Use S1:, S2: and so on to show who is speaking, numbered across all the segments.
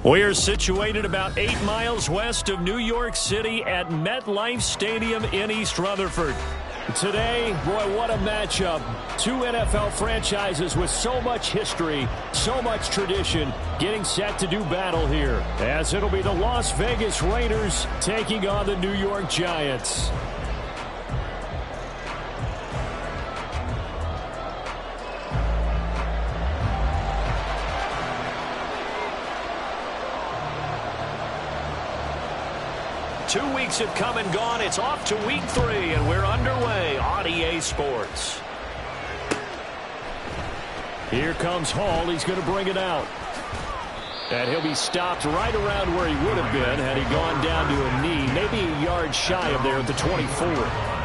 S1: We are situated about 8 miles west of New York City at MetLife Stadium in East Rutherford. Today, boy, what a matchup. Two NFL franchises with so much history, so much tradition, getting set to do battle here, as it'll be the Las Vegas Raiders taking on the New York Giants. Two weeks have come and gone. It's off to week 3, and we're underway on EA Sports. Here comes Hall. He's going to bring it out. And he'll be stopped right around where he would have been had he gone down to a knee, maybe a yard shy of there at the 24.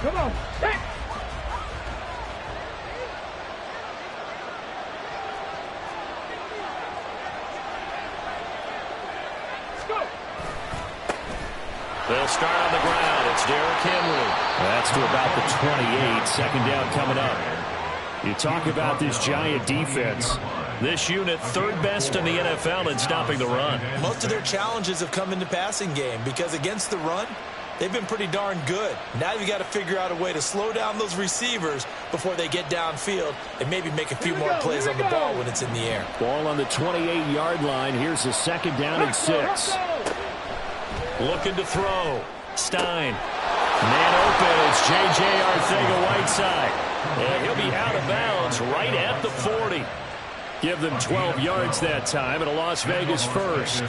S2: Come on. Hey. Let's go.
S1: They'll start on the ground. It's Derrick Henry. That's to about the 28. Second down coming up. You talk about this Giant defense. This unit, third best in the NFL in stopping the run.
S3: Most of their challenges have come in the passing game because against the run, they've been pretty darn good. Now you've got to figure out a way to slow down those receivers before they get downfield and maybe make a few more plays on the ball when it's in the air.
S1: Ball on the 28-yard line. Here's a second down and 6. Looking to throw. Stein. Man open. It's J.J. Arcega-Whiteside. And he'll be out of bounds right at the 40. Give them 12 yards that time and a Las Vegas first.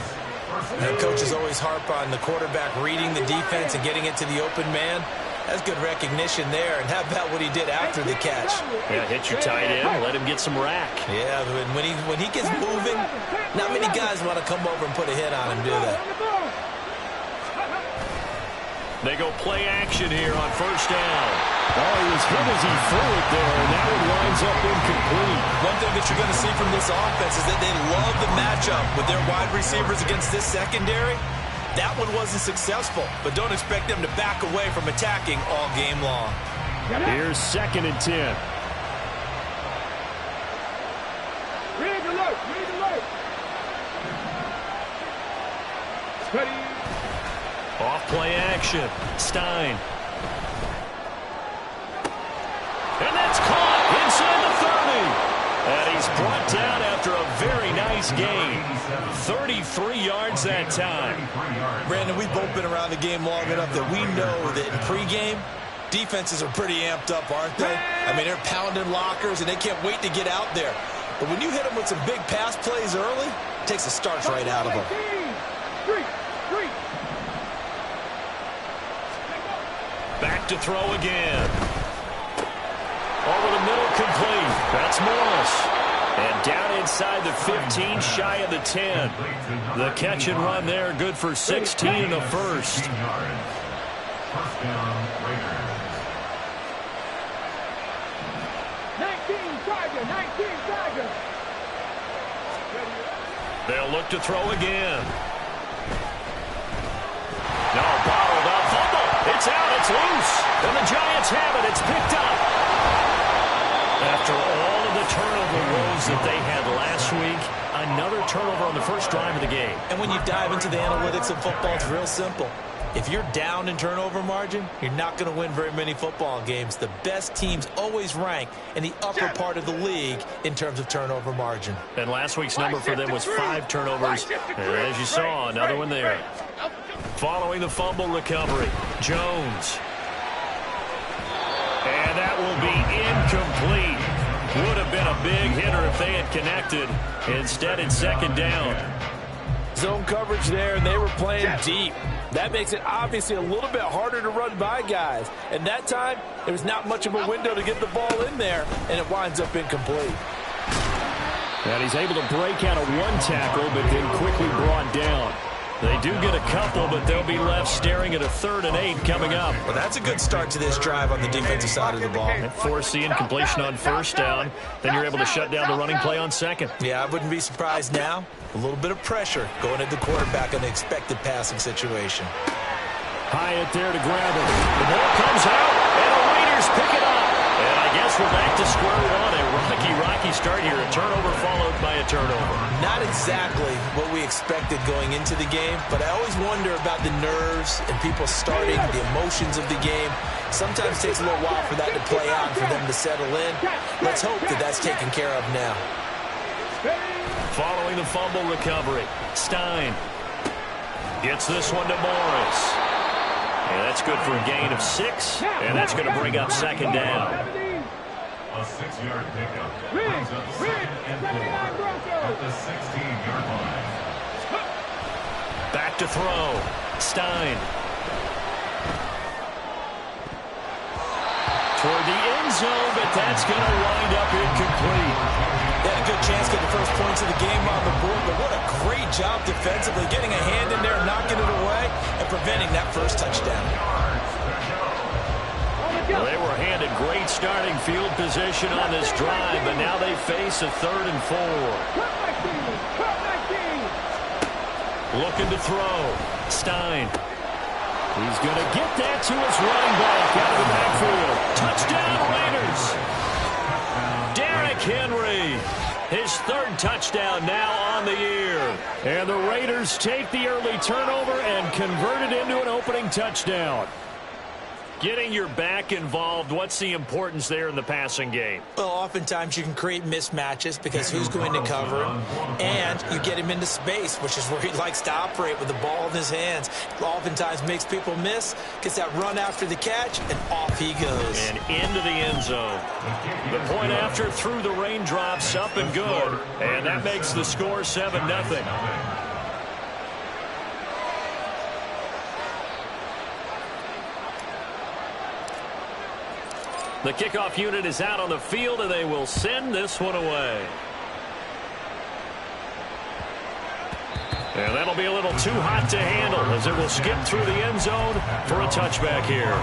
S3: And coaches always harp on the quarterback reading the defense and getting it to the open man. That's good recognition there. And how about what he did after the catch?
S1: Yeah, hit your tight end, let him get some rack.
S3: Yeah, when he gets moving, not many guys want to come over and put a hit on him, do they?
S1: They go play action here on first down. Oh, he was hit as he threw it there, and that one winds up incomplete.
S3: One thing that you're going to see from this offense is that they love the matchup with their wide receivers against this secondary. That one wasn't successful, but don't expect them to back away from attacking all game long.
S1: Here's 2nd and 10.
S2: Read alert. Steady.
S1: Off play action. Stein. And that's caught inside the 30. And he's brought down after a very nice gain. 33 yards that time.
S3: Brandon, we've both been around the game long enough that we know that in pregame, defenses are pretty amped up, aren't they? I mean, they're pounding lockers, and they can't wait to get out there. But when you hit them with some big pass plays early, it takes the starch right out of them.
S1: Back to throw again. Over the middle, complete. That's Morris. And down inside the 15, shy of the 10. The catch and run there, good for 16 in the first. They'll look to throw again. No, bottled up. Fumble. It's out. It's loose. And the Giants have it. It's picked up. After all of the turnover woes that they had last week, another turnover on the first drive of the game.
S3: And when you dive into the analytics of football, it's real simple. If you're down in turnover margin, you're not going to win very many football games. The best teams always rank in the upper part of the league in terms of turnover margin.
S1: And last week's number for them was 5 turnovers. And as you saw, another one there. Following the fumble recovery, Jones. And that will be incomplete. Would have been a big hitter if they had connected. Instead, it's 2nd down.
S4: Zone coverage there, and they were playing deep. That makes it obviously a little bit harder to run by guys. And that time, there was not much of a window to get the ball in there, and it winds up incomplete.
S1: And he's able to break out of one tackle, but then quickly brought down. They do get a couple, but they'll be left staring at a 3rd and 8 coming up.
S3: Well, that's a good start to this drive on the defensive side of the ball.
S1: Force the incompletion on 1st down. Then you're able to shut down the running play on 2nd.
S3: Yeah, I wouldn't be surprised now. A little bit of pressure going at the quarterback on the expected passing situation.
S1: Hyatt there to grab it. The ball comes out, and the Raiders pick it up. And I guess we're back to square one. A rocky start here. A turnover followed by a turnover.
S3: Not exactly what we expected going into the game, but I always wonder about the nerves and people starting, the emotions of the game. Sometimes it takes a little while for that to play out and for them to settle in. Let's hope that that's taken care of now.
S1: Following the fumble recovery, Stein gets this one to Morris. And that's good for a gain of 6, and that's going to bring up 2nd down.
S5: A 6-yard pickup brings up 2nd and 4 at the 16-yard line.
S1: Back to throw, Stein. Toward the end zone, but that's going to wind up incomplete.
S3: They had a good chance to get the first points of the game on the board, but what a great job defensively, getting a hand in there, knocking it away, and preventing that first touchdown.
S1: Well, they were handed great starting field position on this drive, but now they face a 3rd and 4. Looking to throw, Stein. He's going to get that to his running back out of the backfield. Touchdown, Raiders. Derrick Henry, his 3rd touchdown now on the year. And the Raiders take the early turnover and convert it into an opening touchdown. Getting your back involved, what's the importance there in the passing game?
S3: Well, oftentimes you can create mismatches because who's going to cover him, and you get him into space, which is where he likes to operate with the ball in his hands. Oftentimes makes people miss, gets that run after the catch, and off he goes.
S1: And into the end zone. The point after through the raindrops, up and good, and that makes the score 7-0. The kickoff unit is out on the field, and they will send this one away. And that'll be a little too hot to handle as it will skip through the end zone for a touchback here.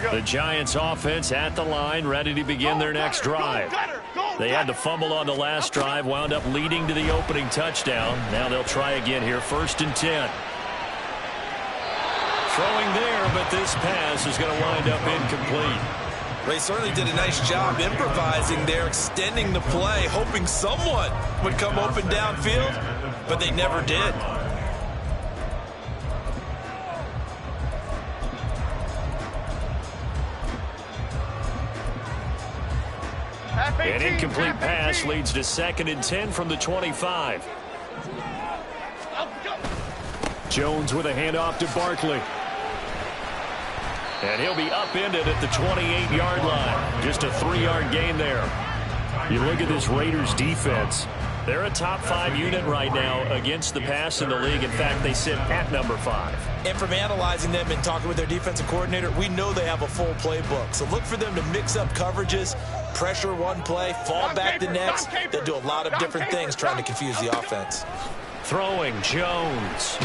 S1: The Giants offense at the line, ready to begin their next drive. They had to fumble on the last drive, wound up leading to the opening touchdown. Now they'll try again here, 1st and 10. Throwing there, but this pass is going to wind up incomplete.
S3: They certainly did a nice job improvising there, extending the play, hoping someone would come open downfield, but they never did.
S1: An incomplete pass leads to 2nd and 10 from the 25. Jones with a handoff to Barkley. And he'll be upended at the 28-yard line. Just a 3-yard gain there. You look at this Raiders defense. They're a top 5 unit right now against the pass in the league. In fact, they sit at number 5.
S3: And from analyzing them and talking with their defensive coordinator, we know they have a full playbook. So look for them to mix up coverages, pressure one play, fall back the next. They'll do a lot of different things trying to confuse the offense.
S1: Throwing, Jones.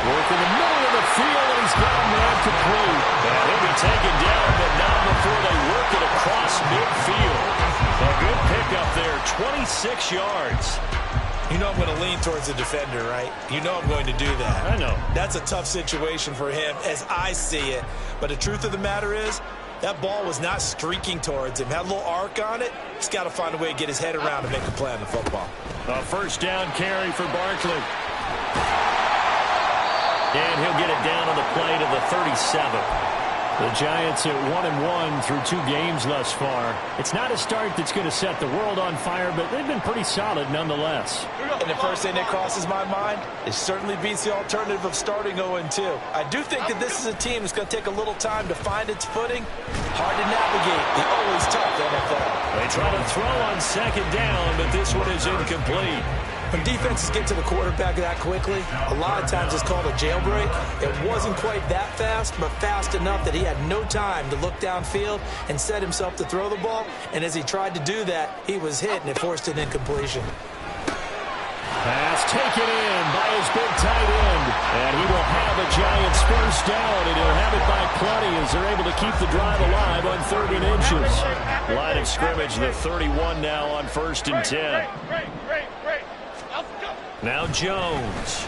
S1: Work in the middle of the field, and he's got a man complete. And he'll be taken down, but not before they work it across midfield. A good pickup there, 26 yards.
S3: You know I'm going to lean towards the defender, right? You know I'm going to do that.
S1: I know.
S3: That's a tough situation for him as I see it. But the truth of the matter is, that ball was not streaking towards him. Had a little arc on it. He's got to find a way to get his head around and make a play on the football.
S1: A 1st down carry for Barkley. And he'll get it down on the play to the 37. The Giants at 1-1 through 2 games thus far. It's not a start that's going to set the world on fire, but they've been pretty solid nonetheless.
S4: And the first thing that crosses my mind, it certainly beats the alternative of starting 0-2. I do think that this is a team that's going to take a little time to find its footing. Hard to navigate the always tough NFL.
S1: They try to throw on second down, but this one is incomplete.
S4: When defenses get to the quarterback that quickly, a lot of times it's called a jailbreak. It wasn't quite that fast, but fast enough that he had no time to look downfield and set himself to throw the ball. And as he tried to do that, he was hit, and it forced an incompletion.
S1: Pass taken in by his big tight end. And he will have a Giants first down, and he'll have it by plenty as they're able to keep the drive alive on 3rd and inches. Line of scrimmage, the 31 now on 1st and 10. Now Jones.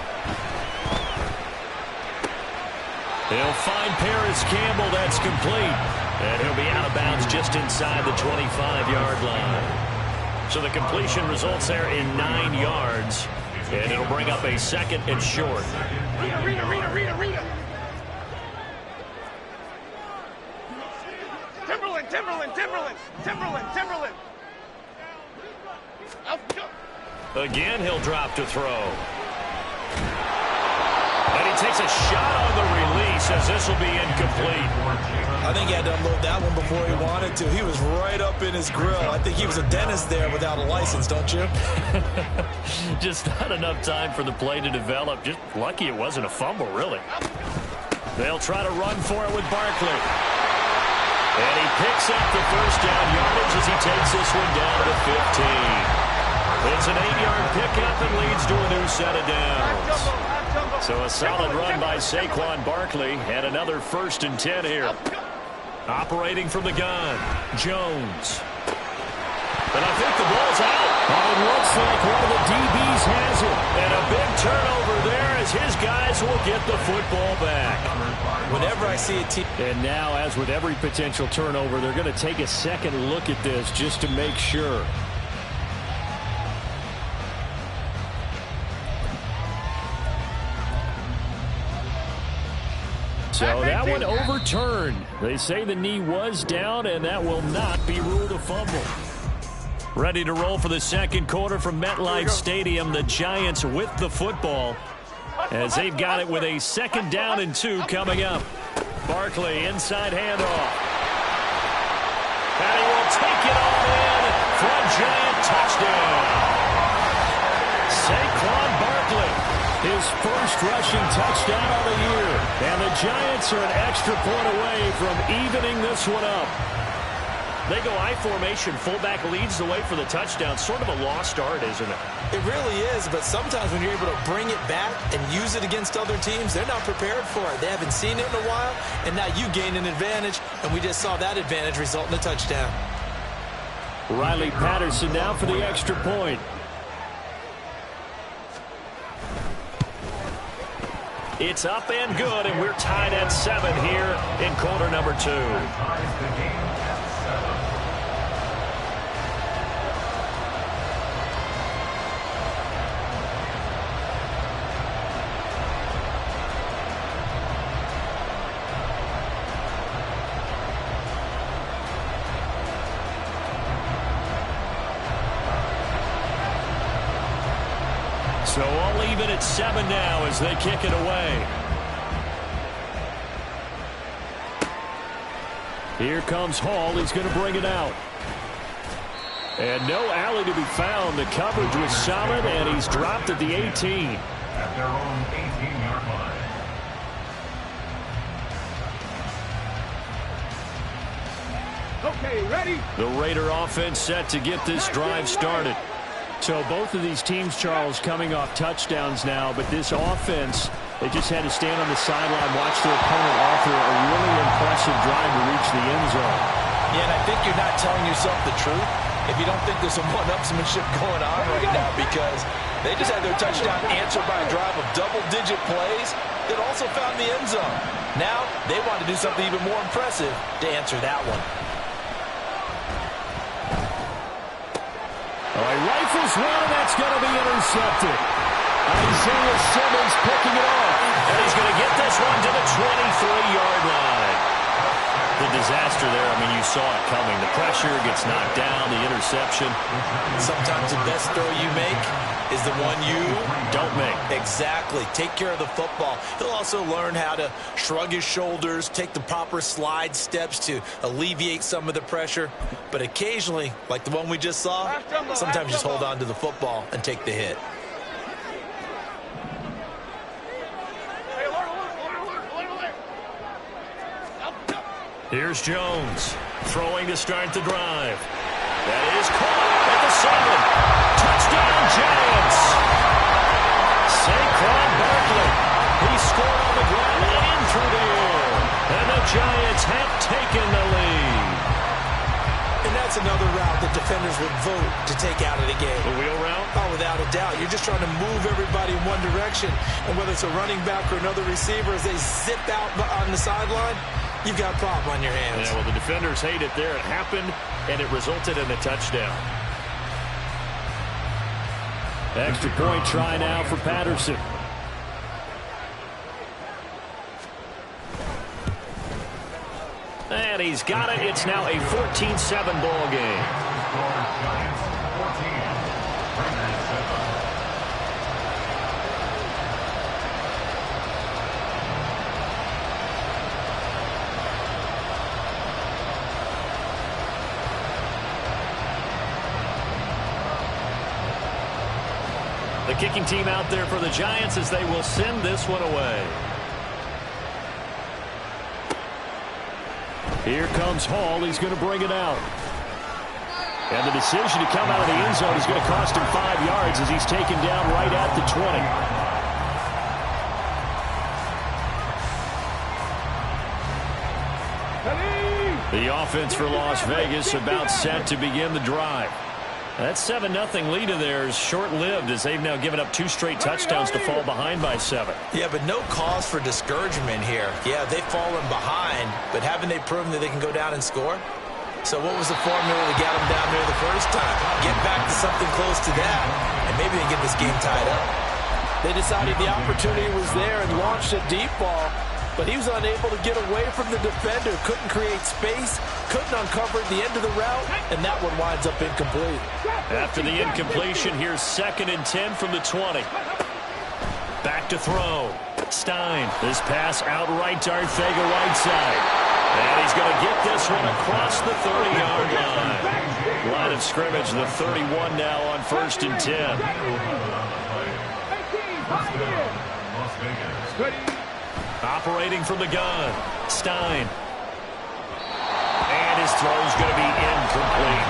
S1: He'll find Paris Campbell. That's complete. And he'll be out of bounds just inside the 25-yard line. So the completion results there in 9 yards. And it'll bring up a 2nd and short.
S2: Rita. Timberland.
S1: Again, he'll drop to throw. And he takes a shot on the release as this will be incomplete.
S3: I think he had to unload that one before he wanted to. He was right up in his grill. I think he was a dentist there without a license, don't you?
S1: Just not enough time for the play to develop. Just lucky it wasn't a fumble, really. They'll try to run for it with Barkley. And he picks up the first down yardage as he takes this one down to 15. It's an 8-yard pickup and leads to a new set of downs. So a solid run by Saquon Barkley and another 1st and 10 here. Operating from the gun, Jones. And I think the ball's out. And it looks like one of the DBs has it. And a big turnover there as his guys will get the football back.
S3: Whenever I see a team.
S1: And now, as with every potential turnover, they're going to take a second look at this just to make sure. So that one overturned. They say the knee was down, and that will not be ruled a fumble. Ready to roll for the second quarter from MetLife Stadium. The Giants with the football as they've got it with a 2nd down and 2 coming up. Barkley inside handoff. And he will take it all in for a Giant touchdown. Saquon Barkley. His first rushing touchdown of the year. And the Giants are an extra point away from evening this one up. They go I formation. Fullback leads the way for the touchdown. Sort of a lost art, isn't it?
S4: It really is, but sometimes when you're able to bring it back and use it against other teams, they're not prepared for it. They haven't seen it in a while, and now you gain an advantage, and we just saw that advantage result in a touchdown.
S1: Riley Patterson now for the extra point. It's up and good, and we're tied at 7 here in quarter number 2. So all even at 7 now as they kick it away. Here comes Hall. He's going to bring it out. And no alley to be found. The coverage was solid, and he's dropped at the 18.
S5: At their own 18-yard line.
S2: Okay, ready?
S1: The Raider offense set to get this drive started. So both of these teams, Charles, coming off touchdowns now, but this offense, they just had to stand on the sideline, watch their opponent offer a really impressive drive to reach the end zone.
S4: Yeah, and I think you're not telling yourself the truth if you don't think there's some one-upsmanship going on right now, because they just had their touchdown answered by a drive of double-digit plays that also found the end zone. Now they want to do something even more impressive to answer that one.
S1: All right, rifles one, and that's going to be intercepted. Isaiah Simmons picking it off, and he's going to get this one to the 23-yard line. The disaster there, I mean, you saw it coming. The pressure gets knocked down, the interception.
S3: Sometimes the best throw you make is the one you
S1: don't make.
S3: Exactly. Take care of the football. He'll also learn how to shrug his shoulders, take the proper slide steps to alleviate some of the pressure. But occasionally, like the one we just saw, sometimes just hold on to the football and take the hit.
S1: Here's Jones, throwing to start the drive. That is caught at the 7. Touchdown, Giants! Saquon Barkley, he scored on the ground and in through the air. And the Giants have taken the lead.
S3: And that's another route that defenders would vote to take out of the game.
S1: The wheel route?
S3: Oh, without a doubt. You're just trying to move everybody in one direction. And whether it's a running back or another receiver, as they zip out on the sideline, you've got a problem on your hands.
S1: Yeah, well, the defenders hate it there. It happened, and it resulted in a touchdown. Extra point try now for Patterson. And he's got it. It's now a 14-7 ball game. The kicking team out there for the Giants as they will send this one away. Here comes Hall. He's going to bring it out. And the decision to come out of the end zone is going to cost him 5 yards as he's taken down right at the 20. The offense for Las Vegas about set to begin the drive. That 7-0 lead of theirs short-lived as they've now given up 2 straight touchdowns to fall behind by 7.
S3: Yeah, but no cause for discouragement here. Yeah, they've fallen behind, but haven't they proven that they can go down and score? So what was the formula that got them down there the first time? Get back to something close to that, and maybe they get this game tied up.
S4: They decided the opportunity was there and launched a deep ball, but he was unable to get away from the defender, couldn't create space, couldn't uncover the end of the route, and that one winds up incomplete.
S1: After the incompletion, here's 2nd and 10 from the 20. Back to throw. Stein, this pass out right to Arcega-Whiteside. And he's going to get this one across the 30-yard line. Line of scrimmage, the 31 now on 1st and 10. Operating from the gun, Stein. And his throw's going to be incomplete.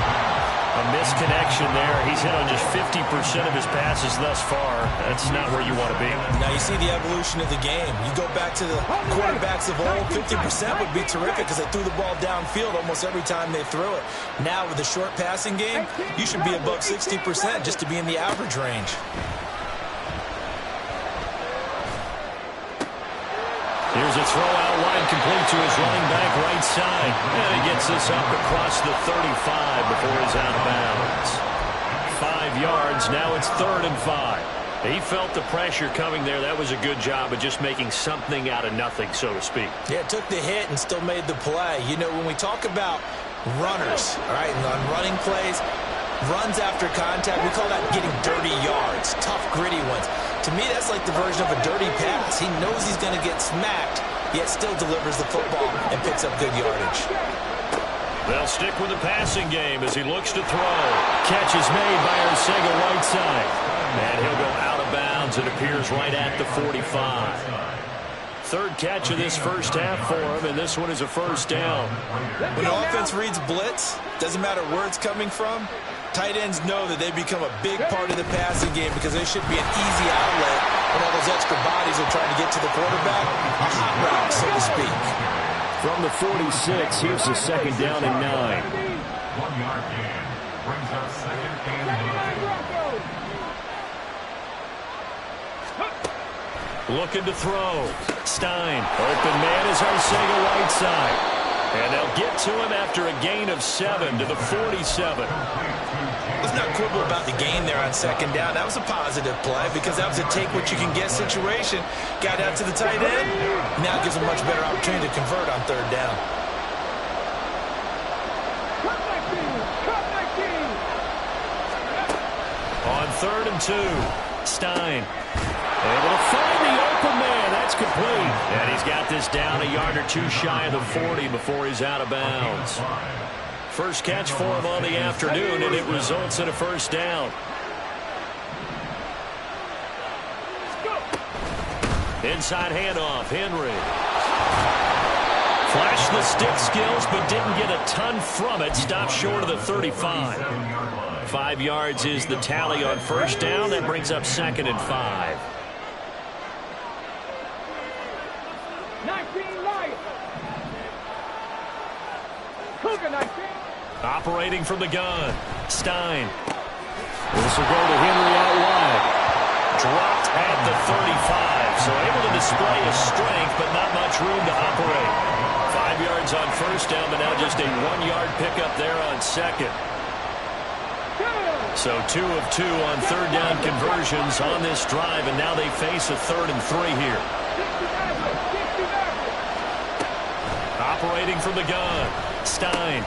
S1: A misconnection there. He's hit on just 50% of his passes thus far. That's not where you want to be.
S3: Now you see the evolution of the game. You go back to the quarterbacks of old, 50% would be terrific because they threw the ball downfield almost every time they threw it. Now with the short passing game, you should be above 60% just to be in the average range.
S1: Here's a throw out wide complete to his running back right side. And he gets this up across the 35 before he's out of bounds. 5 yards. Now it's 3rd and 5. He felt the pressure coming there. That was a good job of just making something out of nothing, so to speak.
S3: Yeah, took the hit and still made the play. You know, when we talk about runners, all right, and on running plays, runs after contact, we call that getting dirty yards, tough, gritty ones. To me, that's like the version of a dirty pass. He knows he's going to get smacked, yet still delivers the football and picks up good yardage.
S1: They'll stick with the passing game as he looks to throw. Catch is made by Arcega-Whiteside. And he'll go out of bounds. It appears right at the 45. 3rd catch of this first half for him, and this one is a 1st down.
S3: When the offense reads blitz, doesn't matter where it's coming from, tight ends know that they become a big part of the passing game because they should be an easy outlet when all those extra bodies are trying to get to the quarterback. A hot route, so to speak.
S1: From the 46, here's the 2nd down and 9.
S5: 1-yard gain brings up 2nd and 9.
S1: Looking to throw. Stein. Open man is Arcega-Whiteside. And they'll get to him after a gain of 7 to the 47.
S3: Let's not quibble about the gain there on 2nd down. That was a positive play because that was a take-what-you-can-get situation. Got out to the tight end. Now gives him much better opportunity to convert on 3rd down.
S1: 3rd and 2. Stein able to find the open man. That's complete. And he's got this down a yard or two shy of the 40 before he's out of bounds. First catch for him on the afternoon, and it results in a first down. Inside handoff, Henry. Flashed the stick skills, but didn't get a ton from it. Stopped short of the 35. 5 yards is the tally on first down. That brings up 2nd and 5.
S2: 19 Lions. Cougar 19.
S1: Operating from the gun. Stein. This will go to Henry out wide. Dropped at the 35. So able to display his strength, but not much room to operate. 5 yards on first down, but now just a 1-yard pickup there on second. So 2 of 2 on third down conversions on this drive, and now they face a 3rd and 3 here. Operating from the gun. Stein.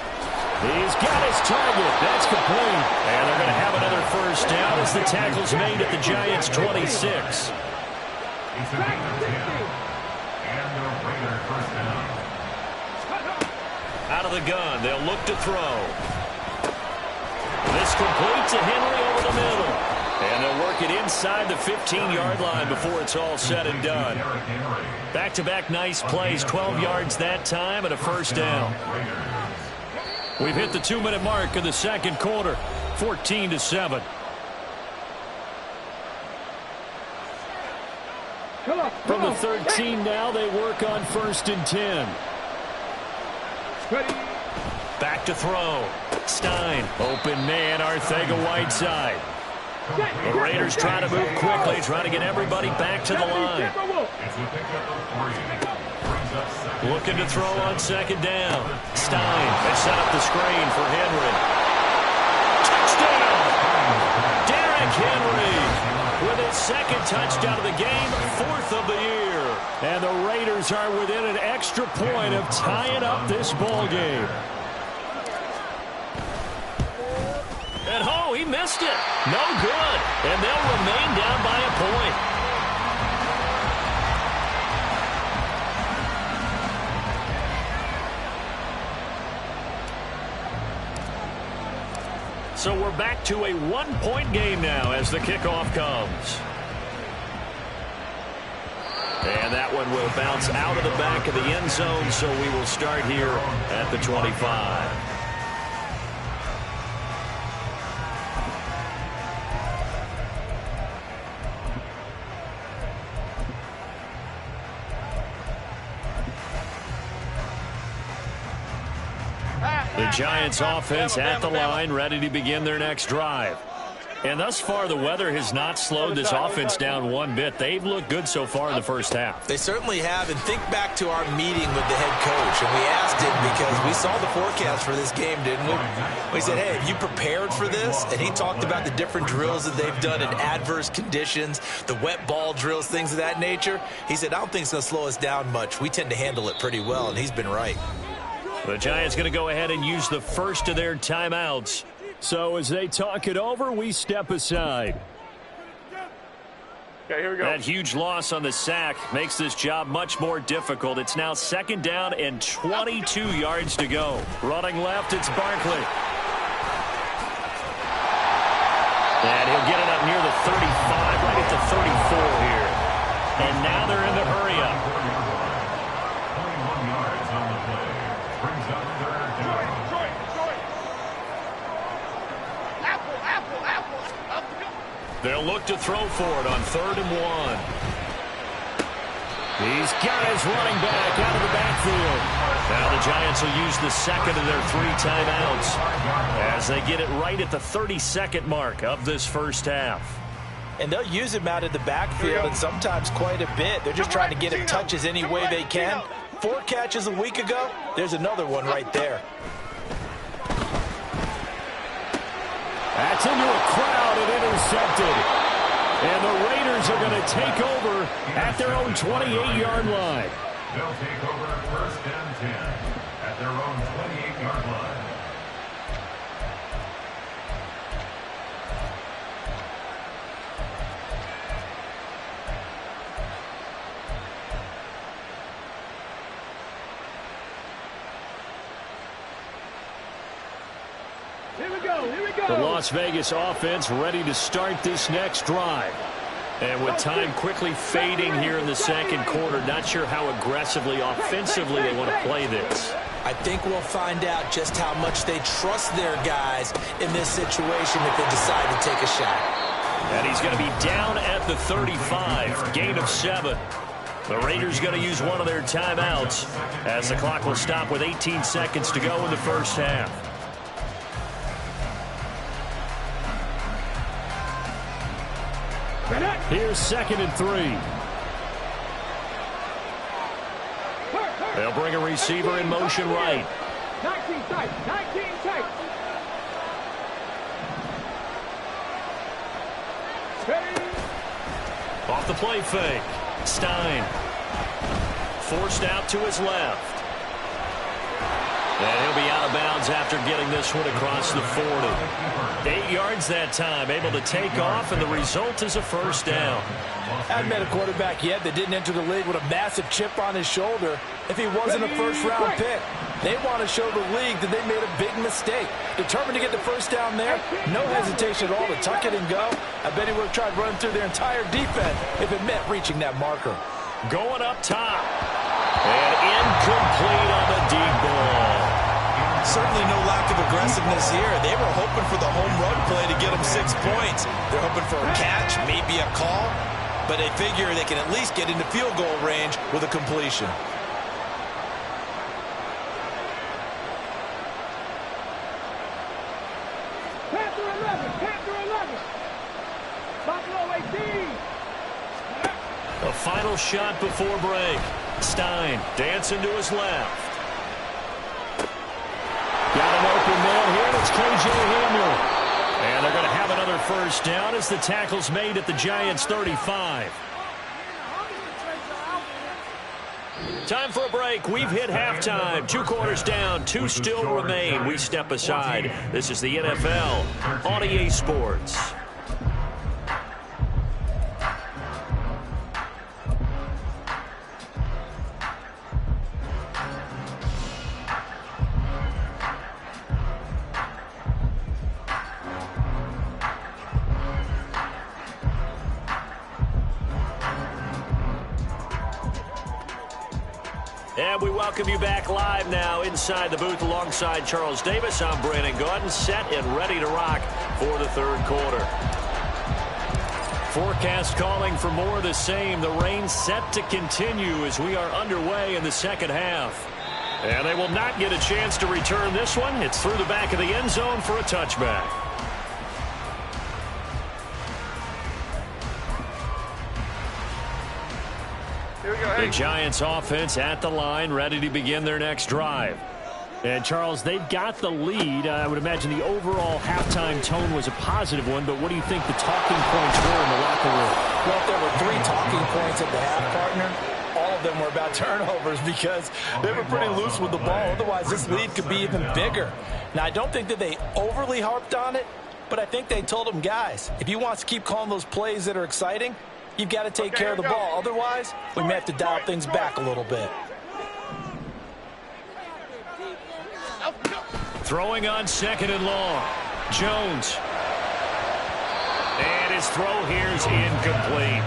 S1: He's got his target. That's complete. And they're going to have another first down as the tackle's made at the Giants' 26. Out of the gun. They'll look to throw. This complete to Henry over the middle. And they'll work it inside the 15-yard line before it's all said and done. Back-to-back nice plays. 12 yards that time and a first down. We've hit the 2-minute mark of the second quarter. 14-7. From the 13 now, they work on 1st and 10. Back to throw. Stein. Open man, Arcega-Whiteside. The Raiders trying to move quickly, trying to get everybody back to the line. Looking to throw on 2nd down. Stein. They set up the screen for Henry. Touchdown! Derrick Henry with his 2nd touchdown of the game, 4th of the year. And the Raiders are within an extra point of tying up this ball game. And oh, he missed it. No good. And they'll remain down by a point. So we're back to a 1-point game now as the kickoff comes. And that one will bounce out of the back of the end zone, so we will start here at the 25. The Giants offense at the line, ready to begin their next drive. And thus far, the weather has not slowed this offense down one bit. They've looked good so far in the first half.
S3: They certainly have. And think back to our meeting with the head coach. And we asked him because we saw the forecast for this game, didn't we? We said, hey, have you prepared for this? And he talked about the different drills that they've done in adverse conditions, the wet ball drills, things of that nature. He said, I don't think it's going to slow us down much. We tend to handle it pretty well, and he's been right.
S1: The Giants going to go ahead and use the first of their timeouts. So as they talk it over, we step aside.
S2: Okay, here we go.
S1: That huge loss on the sack makes this job much more difficult. It's now 2nd down and 22 yards to go. Running left, it's Barkley. And he'll get it up near the 35, right at the 34 here. And now they're in the hurry-up. They'll look to throw for it on 3rd and 1. He's got his running back out of the backfield. Now the Giants will use the 2nd of their 3 timeouts as they get it right at the 32nd mark of this first half.
S4: And they'll use him out of the backfield and sometimes quite a bit. They're just trying to get him touches any way they can. 4 catches a week ago. There's another one right there.
S1: That's into a crowd and intercepted. And the Raiders are going to take over at their own 28-yard line.
S5: They'll take over 1st and 10 at their own 28-yard line.
S2: Here we go. Here we go.
S1: The Las Vegas offense ready to start this next drive. And with time quickly fading here in the second quarter, not sure how aggressively, offensively they want to play this.
S3: I think we'll find out just how much they trust their guys in this situation if they decide to take a shot.
S1: And he's going to be down at the 35, gain of 7. The Raiders going to use one of their timeouts as the clock will stop with 18 seconds to go in the first half. Here's 2nd and 3. They'll bring a receiver in motion right.
S2: 19 tight. 19 tight.
S1: Off the play fake. Stein. Forced out to his left. And he'll be out of bounds after getting this one across the 40. 8 yards that time, able to take off, and the result is a first down.
S4: I haven't met a quarterback yet that didn't enter the league with a massive chip on his shoulder if he wasn't a first-round pick. They want to show the league that they made a big mistake. Determined to get the first down there, no hesitation at all to tuck it and go. I bet he would have tried running through their entire defense if it meant reaching that marker.
S1: Going up top. And incomplete on the deep ball.
S3: Certainly no lack of aggressiveness here. They were hoping for the home run play to get them 6 points. They're hoping for a catch, maybe a call, but they figure they can at least get into field goal range with a completion.
S2: Panther 11. Panther 11. Buffalo 18.
S1: A final shot before break. Stein dancing to his left. Got an open man here. It's K.J. Hamler. And they're going to have another first down as the tackle's made at the Giants' 35. Time for a break. We've hit halftime. 2 quarters down. 2 still remain. We step aside. This is the NFL on EA Sports. And we welcome you back live now inside the booth alongside Charles Davis. I'm Brandon Gaudin, set and ready to rock for the third quarter. Forecast calling for more of the same. The rain set to continue as we are underway in the second half. And they will not get a chance to return this one. It's through the back of the end zone for a touchback. The Giants offense at the line, ready to begin their next drive. And, Charles, they've got the lead. I would imagine the overall halftime tone was a positive one, but what do you think the talking points were in the locker room?
S4: Well, if there were 3 talking points at the half, partner, all of them were about turnovers because they were pretty loose with the ball. Otherwise, this lead could be even bigger. Now, I don't think that they overly harped on it, but I think they told them, guys, if you want to keep calling those plays that are exciting, you've got to take care of the ball. Otherwise, we may have to dial things back a little bit.
S1: Throwing on 2nd and long. Jones. And his throw here is incomplete.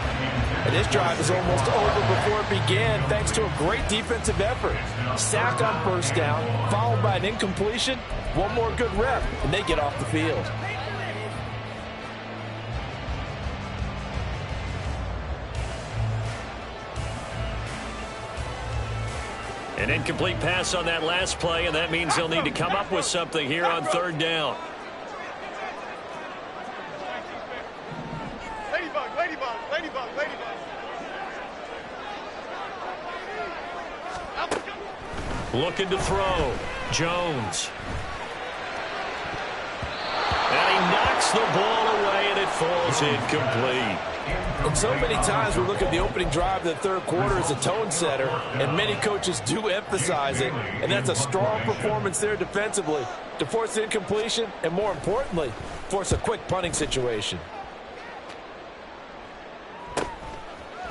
S4: And this drive is almost over before it began thanks to a great defensive effort. Sack on first down, followed by an incompletion. One more good rep, and they get off the field.
S1: An incomplete pass on that last play, and that means they'll need to come up with something here on 3rd down.
S2: Ladybug, ladybug, ladybug, ladybug.
S1: Looking to throw. Jones. And he knocks the ball away, and it falls incomplete.
S4: And so many times we look at the opening drive of the third quarter as a tone setter, and many coaches do emphasize it, and that's a strong performance there defensively to force incompletion and, more importantly, force a quick punting situation.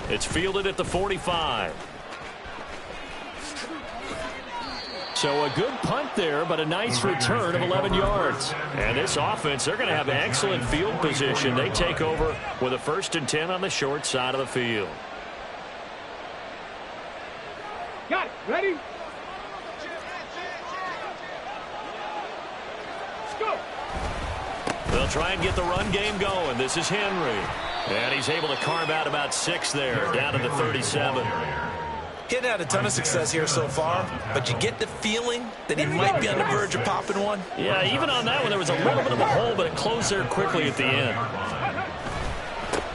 S4: It's
S1: fielded at the 45. So a good punt there, but a nice return of 11 yards. And this offense, they're going to have excellent field position. They take over with a 1st and 10 on the short side of the field.
S2: Got it. Ready? Let's go.
S1: They'll try and get the run game going. This is Henry. And he's able to carve out about 6 there, down to the 37.
S3: He hadn't had a ton of success here so far, but you get the feeling that he might be on the verge of popping one.
S1: Yeah, even on that one, there was a little bit of a hole, but it closed there quickly at the end.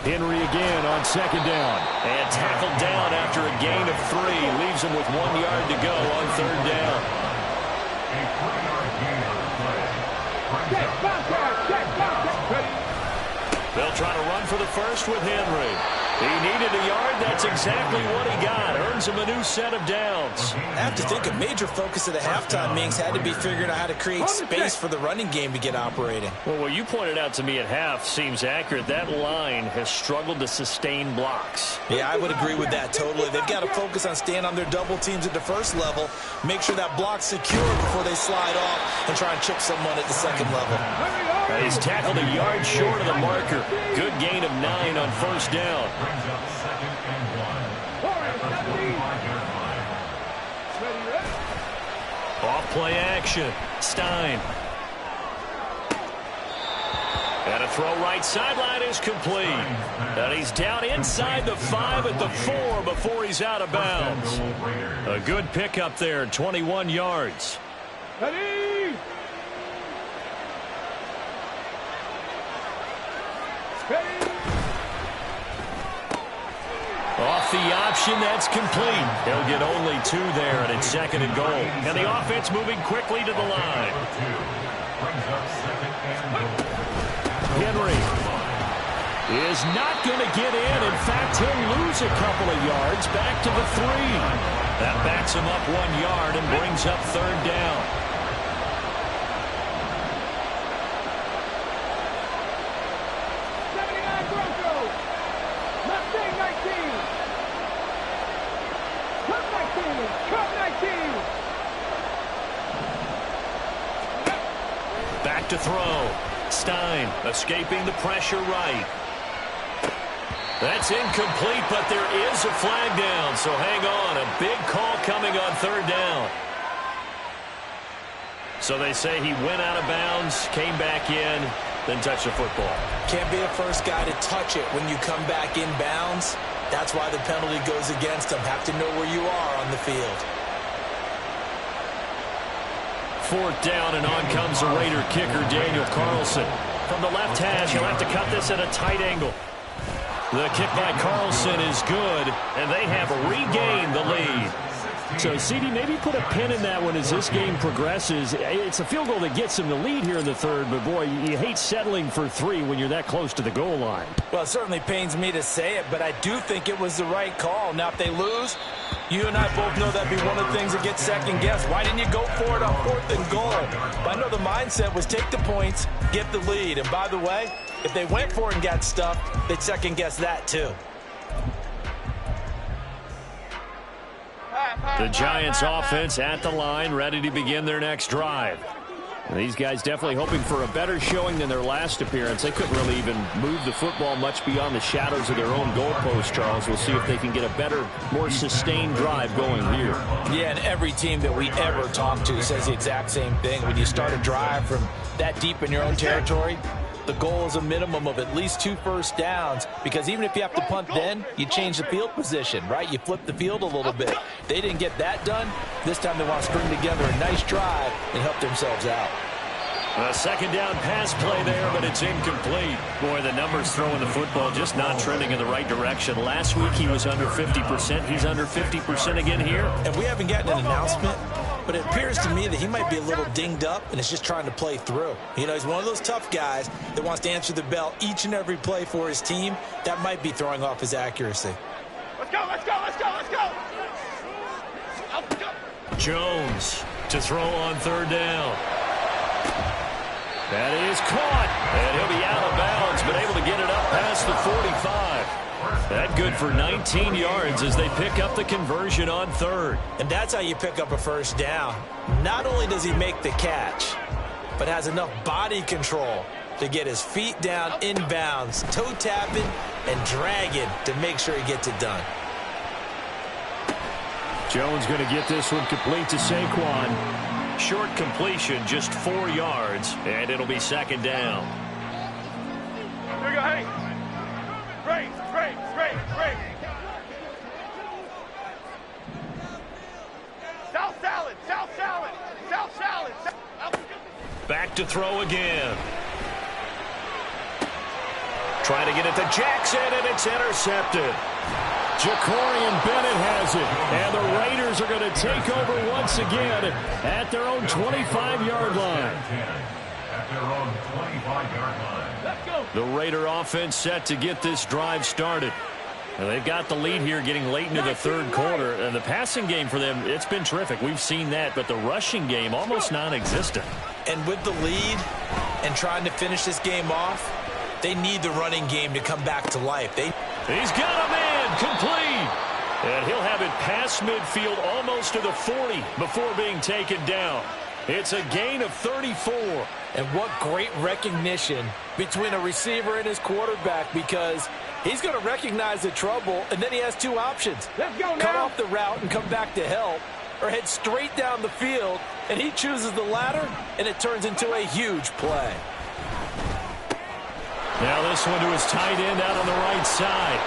S1: Henry again on 2nd down. And tackled down after a gain of 3. Leaves him with 1 yard to go on 3rd down. They'll try to run for the first with Henry. He needed a yard. That's exactly what he got. Earns him a new set of downs.
S3: I have to think a major focus of the halftime meetings had to be figuring out how to create space for the running game to get operating.
S1: Well, what you pointed out to me at half seems accurate. That line has struggled to sustain blocks.
S3: Yeah, I would agree with that totally. They've got to focus on staying on their double teams at the first level, make sure that block's secure before they slide off, and try and chip someone at the second level.
S1: He's tackled a yard short of the marker. Good gain of 9 on 1st down.
S5: Brings up 2nd and 1.
S1: Off play action. Stein. And a throw right sideline is complete. And he's down inside the 5 at the 4 before he's out of bounds. A good pickup there, 21 yards.
S2: Ready? Ready?
S1: Off the option, that's complete. He'll get only 2 there, and it's 2nd and goal. And the offense moving quickly to the line.
S5: Brings up 2nd and goal.
S1: Henry is not going to get in. In fact, he'll lose a couple of yards back to the 3. That backs him up 1 yard and brings up 3rd down. Back to throw. Stein escaping the pressure right. That's incomplete, but there is a flag down, so hang on. A big call coming on 3rd down. So they say he went out of bounds, came back in, then touched the football.
S3: Can't be the first guy to touch it when you come back in bounds. That's why the penalty goes against him. Have to know where you are on the field.
S1: 4th down, and on comes the Raider kicker, Daniel Carlson. From the left hash, he'll have to cut this at a tight angle. The kick by Carlson is good, and they have regained the lead. So, CD, maybe put a pin in that one as this game progresses. It's a field goal that gets them the lead here in the 3rd, but, boy, you hate settling for 3 when you're that close to the goal line.
S4: Well, it certainly pains me to say it, but I do think it was the right call. Now, if they lose, you and I both know that'd be one of the things that gets second-guessed. Why didn't you go for it on 4th and goal? But I know the mindset was take the points, get the lead. And, by the way, if they went for it and got stuffed, they'd second-guess that, too.
S1: The Giants offense at the line, ready to begin their next drive. And these guys definitely hoping for a better showing than their last appearance. They couldn't really even move the football much beyond the shadows of their own goalpost, Charles. We'll see if they can get a better, more sustained drive going here.
S4: Yeah, and every team that we ever talk to says the exact same thing. When you start a drive from that deep in your own territory, the goal is a minimum of at least 2 first downs, because even if you have to punt then, you change the field position, right? You flip the field a little bit. They didn't get that done. This time they want to string together a nice drive and help themselves out.
S1: A 2nd down pass play there, but it's incomplete. Boy, the numbers throwing the football just not trending in the right direction. Last week he was under 50%. He's under 50% again here.
S3: And we haven't gotten an announcement, but it appears to me that he might be a little dinged up and is just trying to play through. You know, he's one of those tough guys that wants to answer the bell each and every play for his team. That might be throwing off his accuracy.
S2: Let's go, let's go, let's go, let's go. Let's go.
S1: Jones to throw on 3rd down. That is caught, and he'll be out of bounds, but able to get it up past the 45. That good for 19 yards as they pick up the conversion on third.
S4: And that's how you pick up a first down. Not only does he make the catch, but has enough body control to get his feet down inbounds, toe tapping and dragging to make sure he gets it done.
S1: Jones going to get this one complete to Saquon. Short completion, just 4 yards, and it'll be second down.
S2: Here you go, hey. Straight. South salad.
S1: Back to throw again. Trying to get it to Jackson, and it's intercepted. Jacorian Bennett has it, and the Raiders are going to take over once again at their own 25-yard line.
S5: At their own 25-yard line.
S2: Let's go.
S1: The Raider offense set to get this drive started. And they've got the lead here getting late into the third quarter. And the passing game for them, it's been terrific. We've seen that, but the rushing game almost non-existent.
S4: And with the lead and trying to finish this game off, they need the running game to come back to life.
S1: He's got a man complete. And he'll have it past midfield almost to the 40 before being taken down. It's a gain of 34.
S4: And what great recognition between a receiver and his quarterback, because he's going to recognize the trouble, and then he has two options.
S2: Let's go now.
S4: Cut off the route and come back to help, or head straight down the field, and he chooses the latter, and it turns into a huge play.
S1: Now this one to his tight end out on the right side.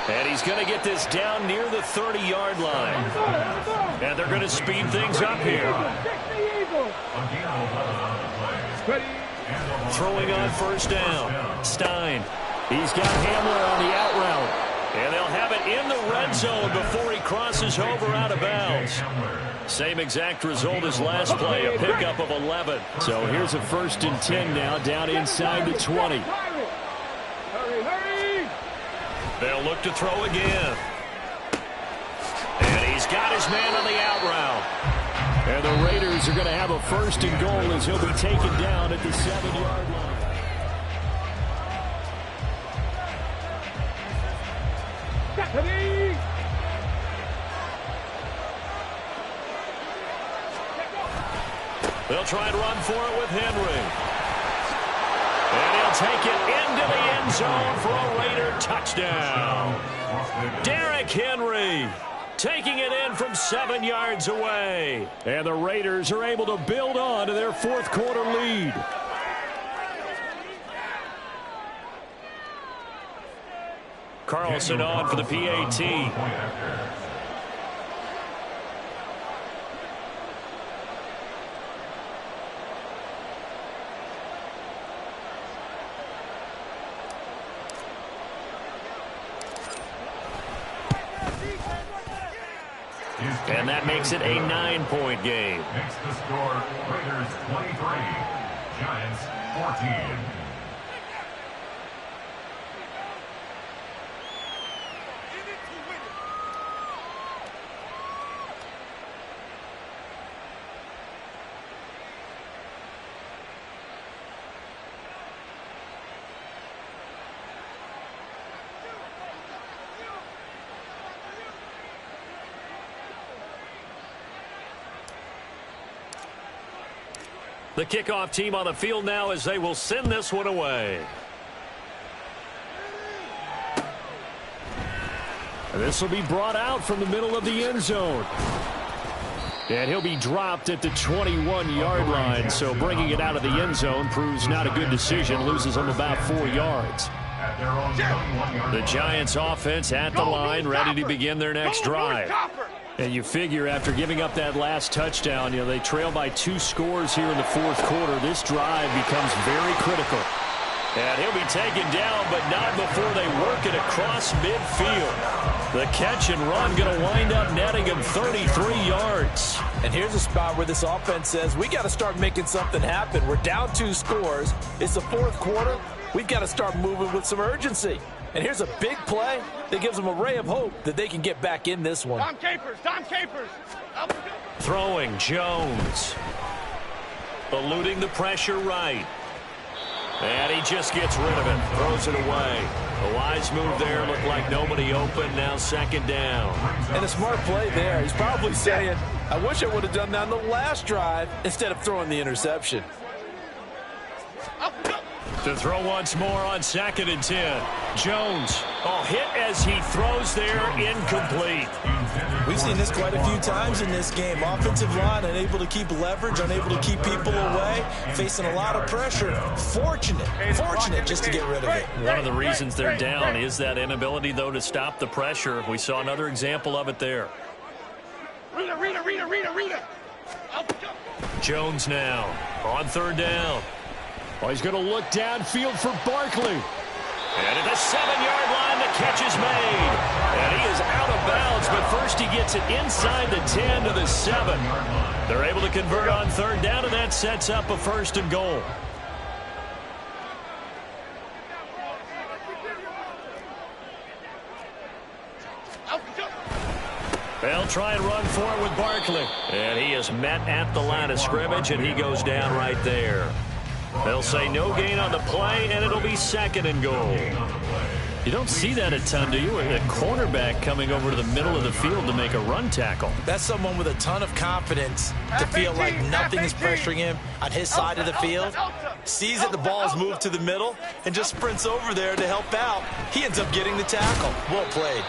S1: And he's going to get this down near the 30-yard line. And they're going to speed things up here. Throwing on first down. Stein. He's got Hamler on the out route. And they'll have it in the red zone before he crosses over out of bounds. Same exact result as last play, a pickup of 11. So here's a 1st and 10 now, down inside the 20. They'll look to throw again. And he's got his man on the out route. And the Raiders are going to have a 1st and goal as he'll be taken down at the 7-yard line. They'll try and run for it with Henry. And he'll take it into the end zone for a Raider touchdown. Derrick Henry taking it in from 7 yards away. And the Raiders are able to build on to their 4th quarter lead. Carlson on for the PAT. And that makes it a 9-point game.
S5: Makes the score Raiders 23, Giants 14.
S1: The kickoff team on the field now as they will send this one away. And this will be brought out from the middle of the end zone. And he'll be dropped at the 21-yard line. So bringing it out of the end zone proves not a good decision. Loses them about 4 yards. The Giants offense at the line, ready to begin their next drive. And you figure after giving up that last touchdown, they trail by 2 scores here in the 4th quarter. This drive becomes very critical. And he'll be taken down, but not before they work it across midfield. The catch and run going to wind up netting him 33 yards.
S4: And here's a spot where this offense says, we got to start making something happen. We're down 2 scores. It's the 4th quarter. We've got to start moving with some urgency. And here's a big play that gives them a ray of hope that they can get back in this one.
S2: Dom Capers.
S1: Throwing Jones. Eluding the pressure right. And he just gets rid of it. Throws it away. A wise move there. Looked like nobody open. Now second down.
S4: And a smart play there. He's probably saying, I wish I would have done that on the last drive instead of throwing the interception.
S1: To throw once more on 2nd and 10. Jones. Hit as he throws there. Incomplete.
S3: We've seen this quite a few times in this game. Offensive line unable to keep leverage, unable to keep people away, facing a lot of pressure. Fortunate just to get rid of it.
S1: One of the reasons they're down is that inability, though, to stop the pressure. We saw another example of it there.
S2: Rita.
S1: Jones now on 3rd down. He's going to look downfield for Barkley. And at the 7-yard line, the catch is made. And he is out of bounds, but first he gets it inside the 10 to the 7. They're able to convert on 3rd down, and that sets up a 1st and goal. They'll try and run for it with Barkley. And he is met at the line of scrimmage, and he goes down right there. They'll say no gain on the play, and it'll be 2nd and goal. You don't see that a ton, do you? A cornerback coming over to the middle of the field to make a run tackle.
S3: That's someone with a ton of confidence to feel like nothing is pressuring him on his side of the field. Sees that the ball is moved to the middle and just sprints over there to help out. He ends up getting the tackle. Well played.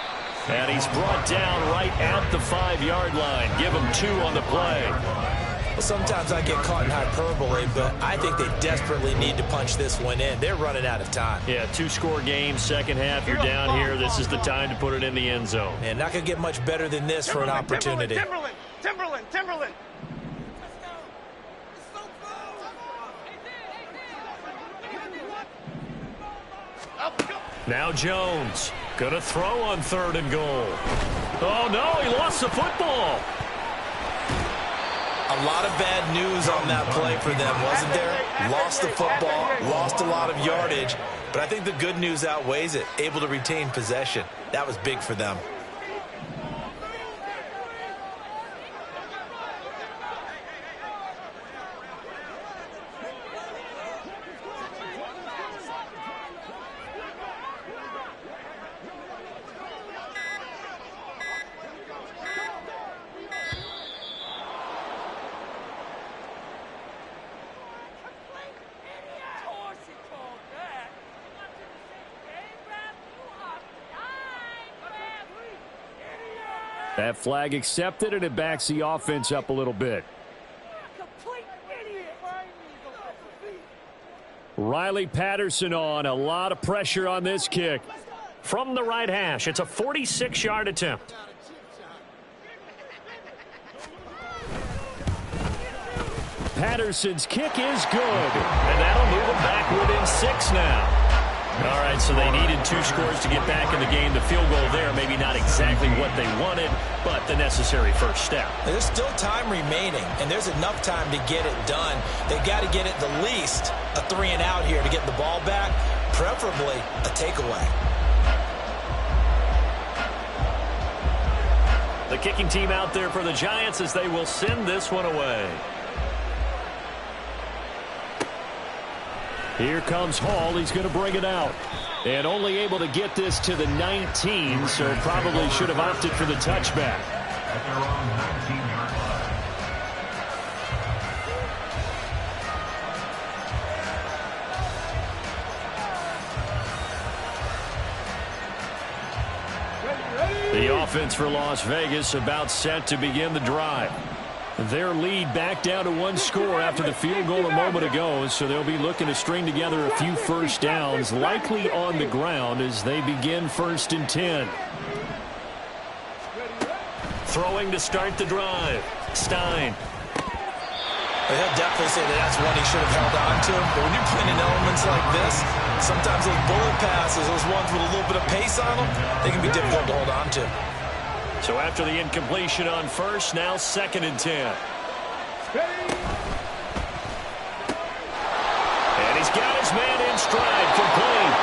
S1: And he's brought down right at the 5-yard line. Give him 2 on the play.
S3: Well, sometimes I get caught in hyperbole, but I think they desperately need to punch this one in. They're running out of time.
S1: Yeah, 2-score game, second half. You're down here. This is the time to put it in the end zone.
S3: And not going to get much better than this for an opportunity.
S2: Timberland.
S1: Now Jones going to throw on 3rd and goal. Oh, no, he lost the football.
S3: A lot of bad news on that play for them, wasn't there? Lost the football, lost a lot of yardage, but I think the good news outweighs it. Able to retain possession. That was big for them.
S1: That flag accepted, and it backs the offense up a little bit. Riley Patterson on. A lot of pressure on this kick. From the right hash, it's a 46-yard attempt. Patterson's kick is good, and that'll move them back within 6 now. All right, so they needed 2 scores to get back in the game. The field goal there, maybe not exactly what they wanted, but the necessary first step.
S3: There's still time remaining, and there's enough time to get it done. They've got to get at the least a 3-and-out here to get the ball back, preferably a takeaway.
S1: The kicking team out there for the Giants as they will send this one away. Here comes Hall. He's going to bring it out. And only able to get this to the 19, so probably should have opted for the touchback.
S5: At their own 19-yard line.
S1: The offense for Las Vegas about set to begin the drive. Their lead back down to 1 score after the field goal a moment ago, so they'll be looking to string together a few first downs, likely on the ground as they begin 1st and 10. Throwing to start the drive. Stein.
S3: He'll definitely say that that's one he should have held on to. But when you're playing in elements like this, sometimes those bullet passes, those ones with a little bit of pace on them, they can be difficult to hold on to.
S1: So after the incompletion on 1st, now 2nd and 10. And he's got his man in stride, complete.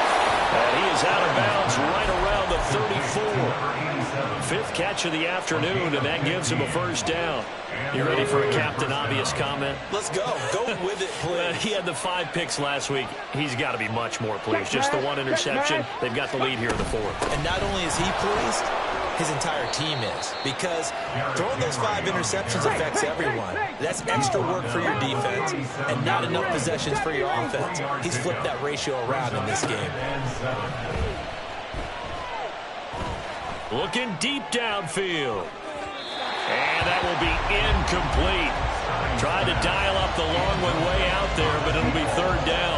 S1: And he is out of bounds right around the 34. fourth catch of the afternoon, and that gives him a first down. You ready for a Captain Obvious comment?
S3: Let's go. Go with it, please.
S1: He had the 5 picks last week. He's got to be much more pleased. Just the 1 interception. They've got the lead here in the fourth.
S3: And not only is he pleased, his entire team is. Because throwing those 5 interceptions affects everyone. That's extra work for your defense and not enough possessions for your offense. He's flipped that ratio around in this game.
S1: Looking deep downfield. And that will be incomplete. Tried to dial up the long one way out there, but it'll be third down.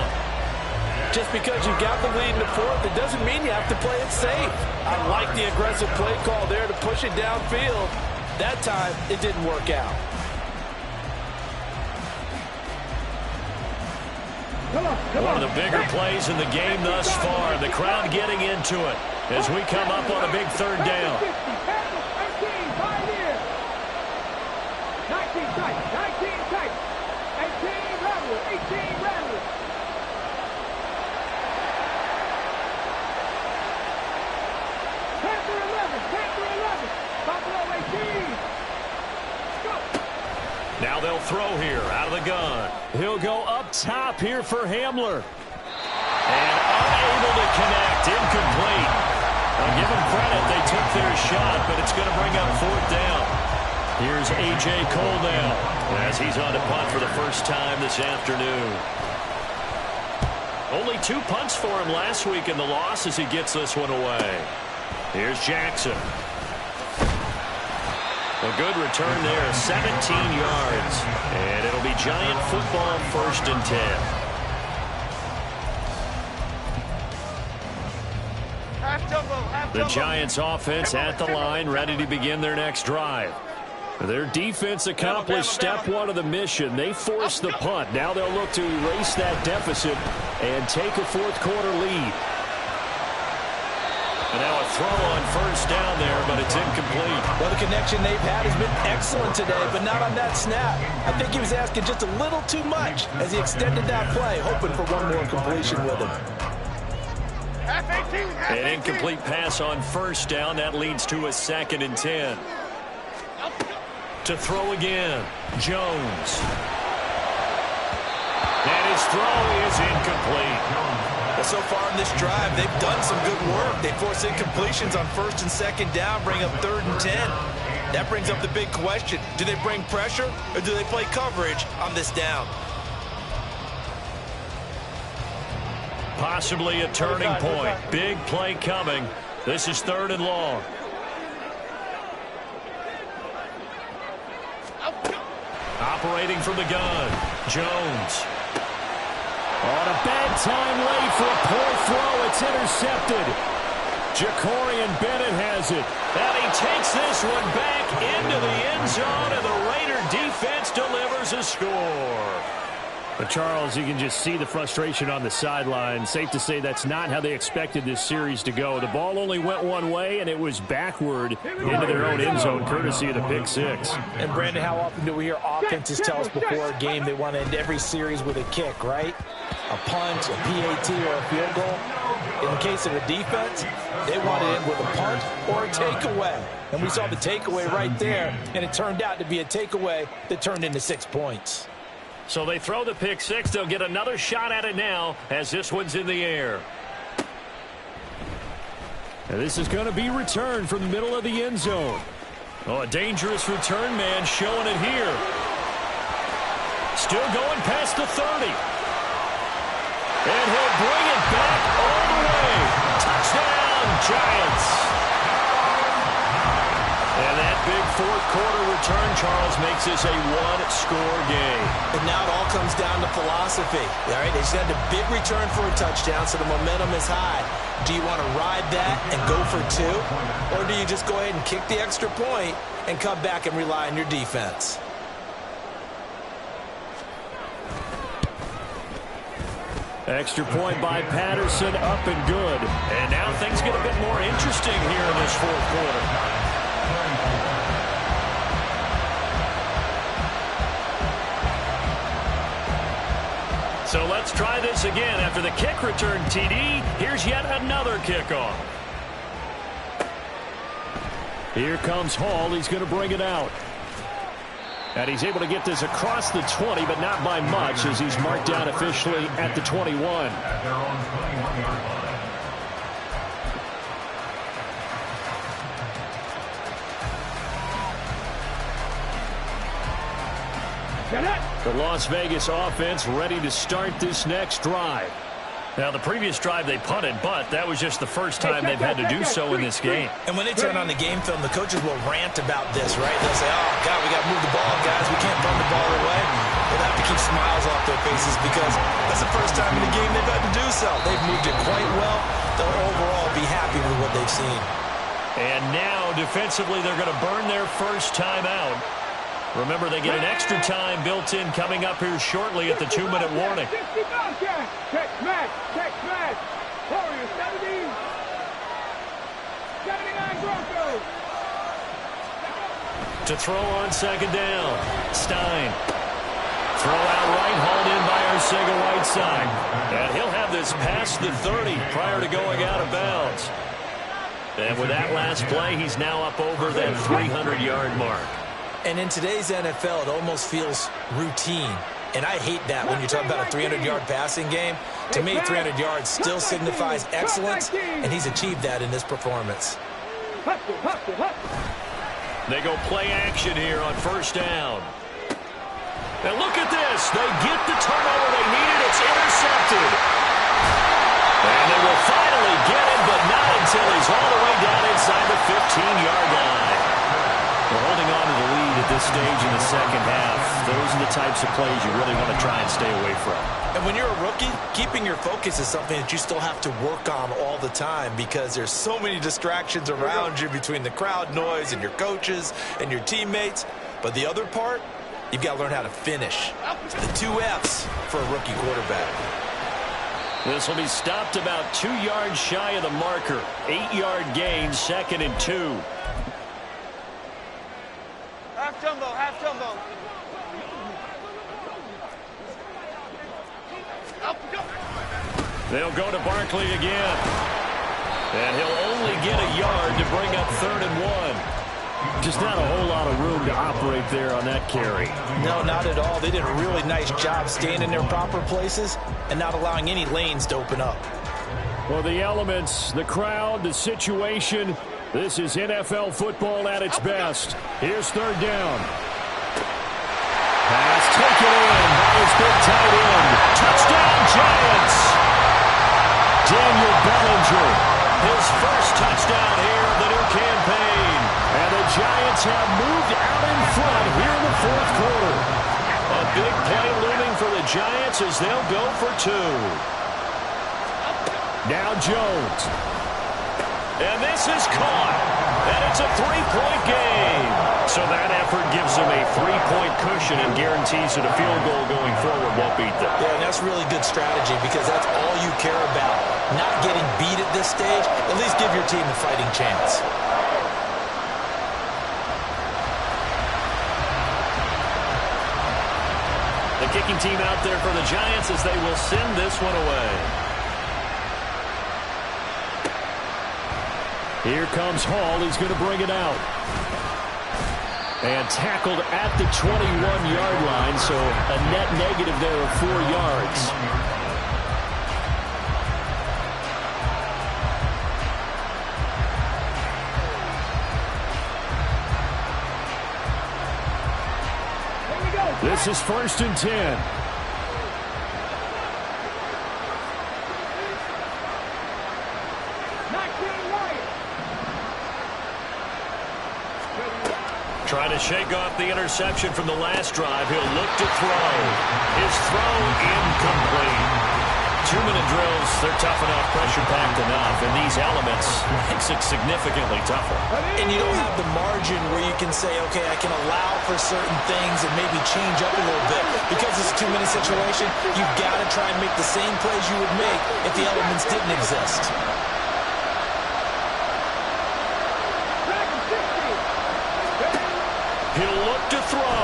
S4: Just because you got the lead in the fourth, it doesn't mean you have to play it safe. I like the aggressive play call there to push it downfield. That time, it didn't work out.
S1: One of the bigger plays in the game thus far. The crowd getting into it as we come up on a big third down.
S2: 19 tight. 18 rattle. Panther 11. Buffalo 18. Go.
S1: Now they'll throw here out of the gun. He'll go up top here for Hamler. And unable to connect. Incomplete. I'll give them credit. They took their shot, but it's going to bring up fourth down. Here's A.J. Cole now as he's on to punt for the first time this afternoon. Only 2 punts for him last week in the loss as he gets this one away. Here's Jackson. A good return there, 17 yards. And it'll be Giant football, 1st and 10. The Giants offense at the line, ready to begin their next drive. Their defense accomplished step 1 of the mission. They forced the punt. Now they'll look to erase that deficit and take a fourth quarter lead. And now a throw on first down there, but it's incomplete.
S4: Well, the connection they've had has been excellent today, but not on that snap. I think he was asking just a little too much as he extended that play, hoping for one more completion with him.
S1: An incomplete pass on first down. That leads to a 2nd and 10. To throw again, Jones. And his throw is incomplete.
S3: Well, so far in this drive, they've done some good work. They force incompletions on 1st and 2nd down, bring up 3rd and 10. That brings up the big question. Do they bring pressure or do they play coverage on this down?
S1: Possibly a turning point. Big play coming. This is 3rd and long. Operating from the gun, Jones. On a bad time late for a poor throw. It's intercepted. Jacorian Bennett has it. And he takes this one back into the end zone, and the Raider defense delivers a score. But Charles, you can just see the frustration on the sideline. Safe to say that's not how they expected this series to go. The ball only went one way, and it was backward into their own end zone, courtesy of the pick six.
S4: And, Brandon, how often do we hear offenses tell us before a game they want to end every series with a kick, right? A punt, a PAT, or a field goal. In the case of the defense, they want to end with a punt or a takeaway. And we saw the takeaway right there, and it turned out to be a takeaway that turned into 6 points.
S1: So they throw the pick six. They'll get another shot at it now as this one's in the air. And this is going to be returned from the middle of the end zone. Oh, a dangerous return man showing it here. Still going past the 30. And he'll bring it back all the way. Touchdown, Giants. And that big fourth quarter return, Charles, makes this a one-score game.
S3: And now it all comes down to philosophy. All right, they just had a big return for a touchdown, so the momentum is high. Do you want to ride that and go for 2? Or do you just go ahead and kick the extra point and come back and rely on your defense?
S1: Extra point by Patterson, up and good. And now things get a bit more interesting here in this fourth quarter. So let's try this again. After the kick return TD, here's yet another kickoff. Here comes Hall. He's going to bring it out. And he's able to get this across the 20, but not by much, as he's marked down officially at the 21.
S5: At their own 21-yard line.
S1: The Las Vegas offense ready to start this next drive. Now, the previous drive they punted, but that was just the first time they've had to do so in this game.
S3: And when they turn on the game film, the coaches will rant about this, right? They'll say, oh, God, we got to move the ball, guys. We can't run the ball away. They'll have to keep smiles off their faces because that's the first time in the game they've had to do so. They've moved it quite well. They'll overall be happy with what they've seen.
S1: And now, defensively, they're going to burn their first time out. Remember, they get an extra time built in coming up here shortly at the 2-minute warning.
S2: Check smash. Warriors 70. 79 Broncos.
S1: To throw on second down. Stein. Throw out right, hauled in by Arcega-Whiteside. And he'll have this past the 30 prior to going out of bounds. And with that last play, he's now up over that 300-yard mark.
S3: And in today's NFL, it almost feels routine. And I hate that when you talk about a 300-yard passing game. To me, 300 yards still signifies excellence, and he's achieved that in this performance.
S1: They go play action here on first down. And look at this. They get the turnover they needed. It's intercepted. And they will finally get him, but not until he's all the way down inside the 15-yard line. We're holding on to the lead at this stage in the second half. Those are the types of plays you really want to try and stay away from.
S3: And when you're a rookie, keeping your focus is something that you still have to work on all the time because there's so many distractions around you between the crowd noise and your coaches and your teammates. But the other part, you've got to learn how to finish. It's the 2 F's for a rookie quarterback.
S1: This will be stopped about 2 yards shy of the marker. 8-yard gain, 2nd and 2.
S2: Half jumbo.
S1: They'll go to Barkley again. And he'll only get a yard to bring up 3rd and 1. Just not a whole lot of room to operate there on that carry.
S3: No, not at all. They did a really nice job staying in their proper places and not allowing any lanes to open up.
S1: Well, the elements, the crowd, the situation, this is NFL football at its best. Here's 3rd down. Pass taken in by his big tight end. Touchdown, Giants! Daniel Bellinger, his first touchdown here of the new campaign. And the Giants have moved out in front here in the 4th quarter. A big play looming for the Giants as they'll go for 2. Now Jones. And this is caught. And it's a 3-point game. So that effort gives them a 3-point cushion and guarantees that a field goal going forward won't beat them.
S3: Yeah, and that's really good strategy because that's all you care about. Not getting beat at this stage. At least give your team a fighting chance.
S1: The kicking team out there for the Giants as they will send this one away. Here comes Hall. He's going to bring it out. And tackled at the 21-yard line, so a net negative there of 4 yards. This is 1st and 10. Trying to shake off the interception from the last drive. He'll look to throw. His throw incomplete. 2-minute drills, they're tough enough, pressure-packed enough, and these elements makes it significantly tougher.
S3: And you don't have the margin where you can say, okay, I can allow for certain things and maybe change up a little bit. Because it's a 2-minute situation, you've got to try and make the same plays you would make if the elements didn't exist.
S1: He'll look to throw.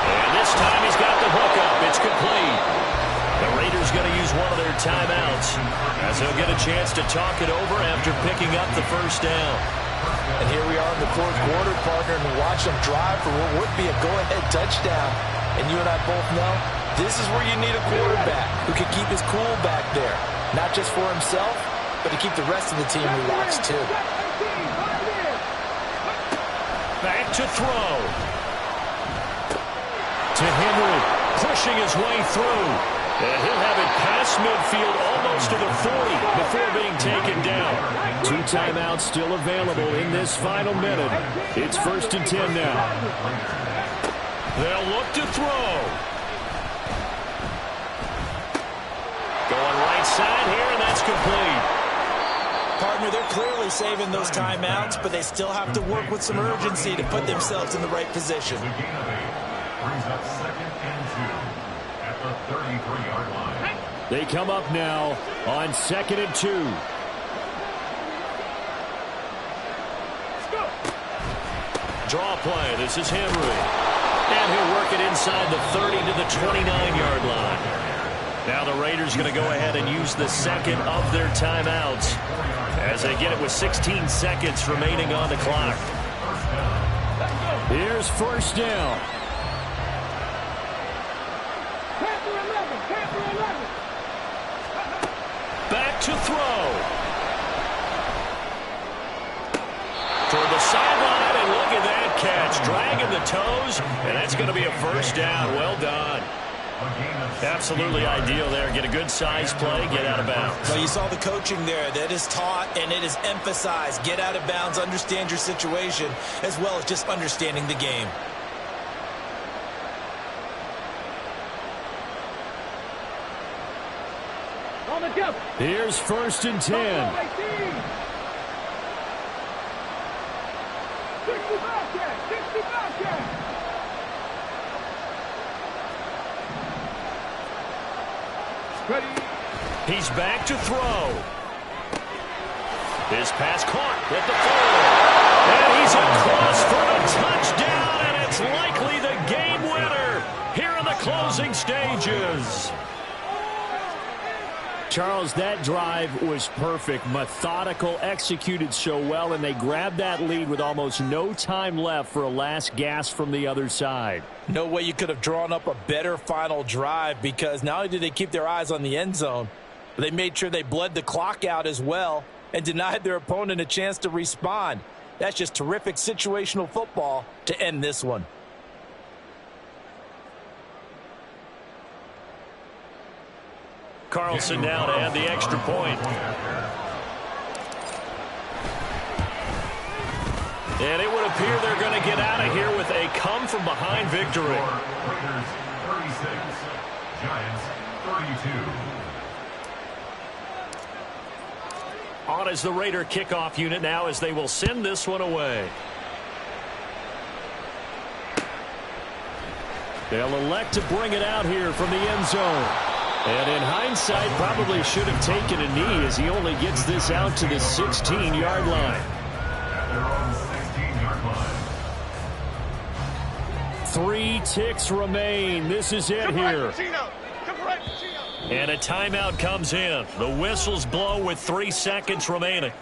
S1: And this time he's got the hook up. It's complete. The Raiders going to use one of their timeouts as they'll get a chance to talk it over after picking up the first down.
S4: And here we are in the fourth quarter, partner, and watch them drive for what would be a go-ahead touchdown. And you and I both know this is where you need a quarterback who can keep his cool back there. Not just for himself, but to keep the rest of the team relaxed too.
S1: Back to throw. To Henry, pushing his way through. And he'll have it past midfield almost to the 40 before being taken down. 2 timeouts still available in this final minute. It's 1st and 10 now. They'll look to throw. Going right side here, and that's complete.
S3: Partner, they're clearly saving those timeouts, but they still have to work with some urgency to put themselves in the right position.
S5: The gain of 8 brings up 2nd and 2 at the 33-yard line.
S1: They come up now on 2nd and 2. Draw play. This is Henry. And he'll work it inside the 30 to the 29-yard line. Now the Raiders going to go ahead and use the second of their timeouts as they get it with 16 seconds remaining on the clock. Here's 1st down. Back to throw. Toward the sideline, and look at that catch. Dragging the toes, and that's going to be a 1st down. Well done. Absolutely ideal there. Get a good size play, get out of bounds.
S3: Well, you saw the coaching there. That is taught and it is emphasized. Get out of bounds, understand your situation, as well as just understanding the game.
S1: Here's 1st and 10. He's back to throw. His pass caught at the 4. And he's across for a touchdown, and it's likely the game winner here in the closing stages. Charles, that drive was perfect, methodical, executed so well, and they grabbed that lead with almost no time left for a last gasp from the other side.
S4: No way you could have drawn up a better final drive, because not only did they keep their eyes on the end zone, but they made sure they bled the clock out as well and denied their opponent a chance to respond. That's just terrific situational football to end this one.
S1: Carlson now to add the extra point. And it would appear they're going to get out of here with a come-from-behind victory.
S5: Raiders 36, Giants 32.
S1: On is the Raider kickoff unit now as they will send this one away. They'll elect to bring it out here from the end zone. And in hindsight, probably should have taken a knee as he only gets this out to the 16-yard line.
S5: At their own 16-yard line.
S1: 3 ticks remain. This is it here. And a timeout comes in. The whistles blow with 3 seconds remaining.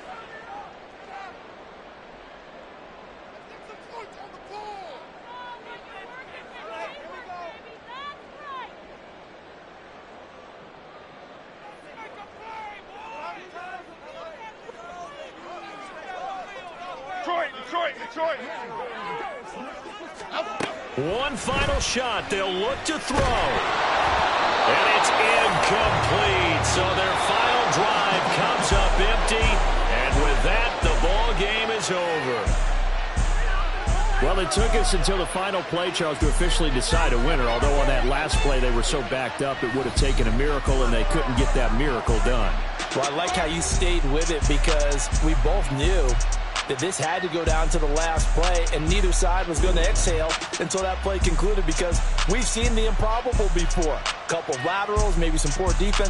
S2: Detroit.
S1: One final shot. They'll look to throw. And it's incomplete. So their final drive comes up empty. And with that, the ball game is over. Well, it took us until the final play, Charles, to officially decide a winner. Although on that last play they were so backed up, it would have taken a miracle, and they couldn't get that miracle done.
S4: Well, I like how you stayed with it, because we both knew that this had to go down to the last play, and neither side was going to exhale until that play concluded, because we've seen the improbable before. A couple of laterals, maybe some poor defense.